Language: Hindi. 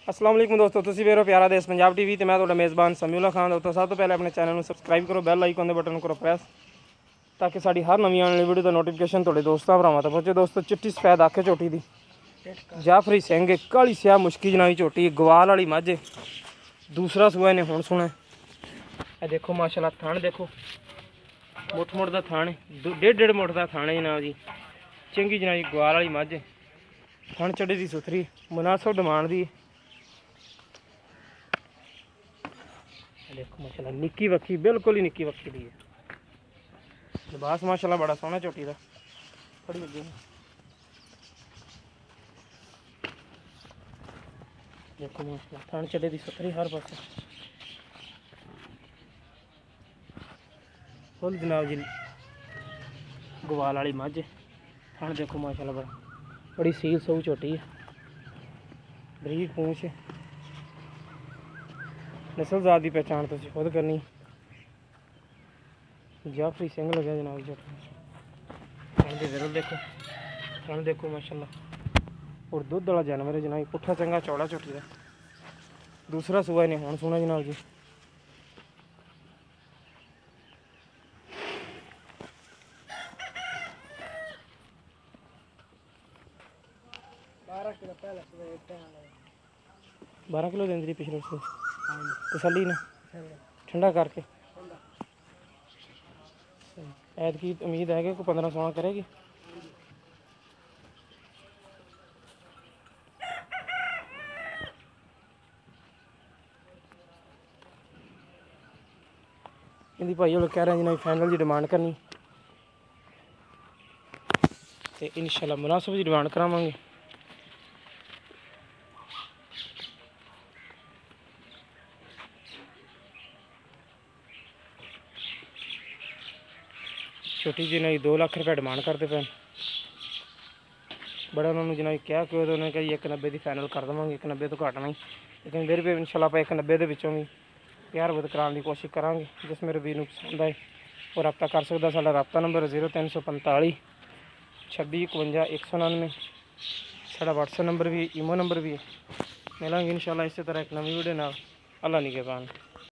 अस्सलाम वालेकुम दोस्तों, तुसी वेरो प्यारा देश पंजाब टीवी ते मैं तुहाडा मेज़बान समीउल्लाह खान। दोस्तों सब तो पहले अपने चैनल में सबसक्राइब करो, बैल आइकन दे बटन करो प्रेस ताकि साड़ी हर नवी आने वाली वीडियो का नोटिफिकेशन तुहाडे दोस्तां भरावां तक पहुंचे। दोस्तों चिट्टी सफेद आखे झोटी दी जाफरी सिंह काली स्याह मुश्की जनाई झोटी गवाल वाली मझ दूसरा सूआ ने हुण सुना। ए देखो माशाल्लाह थान देखो मुठ मुठ दा थान डेढ़ मुठ दा थान है जनाब जी। चंगी जनाई गवाल वाली मझ थान चढ़े दी सुथरी मुनासब डिमांड दी। देखो माशाल्लाह निक्की वक्की बिल्कुल ही निक्की वक्की दी है। लिबास माशाल्लाह बड़ा सोहना झोटी का थोड़ी लगी। देखो माशाल्लाह थान चढ़े दी सुथरी हर पास फुल जनाब जी गवाल वाली मझ थान देखो माशाल्लाह बड़ी सील सऊ झोटी है। बरीक पूंछ नस्ल जात की पहचान तुम खुद करनी। जाफरी सिंह लगे जनाब झोटी विरल देखो माशाल्लाह और दुध वाला जानवर है जनाब। पुट्ठा चंगा चौड़ा झोटी का दूसरा सूआ ने हुण सुना जनाब जी। बारह किलो देंदी पिछले उसको तसली ना ठंडा करके ऐद की उम्मीद है कि कोई 15-16 करेगी। इनकी भाई होर कह रहे हैं जिन्हें फाइनल की डिमांड करनी तो इंशाल्लाह मुनासिब की डिमांड करावांगे। छोटी जी ने 2 लाख रुपये डिमांड करते पे बड़ा उन्होंने जिन्हें क्या कि उन्होंने कहा 190 की फाइनल कर देंगे, 190 तो घट नहीं, लेकिन फिर भी इंशाल्लाह आप 190 के विचों भी प्यार बुत कराने की कोशिश करांगे। जिस मेरे वीर को पसंद आए वो रब्ता कर सकता। साडा रब्ता नंबर 0345 26 51 199। साडा व्हाट्सएप नंबर भी ईमो नंबर भी है। मिलेंगे इंशाल्लाह इसी तरह एक नवी वीडियो नाल। अल्लाह निगहबान।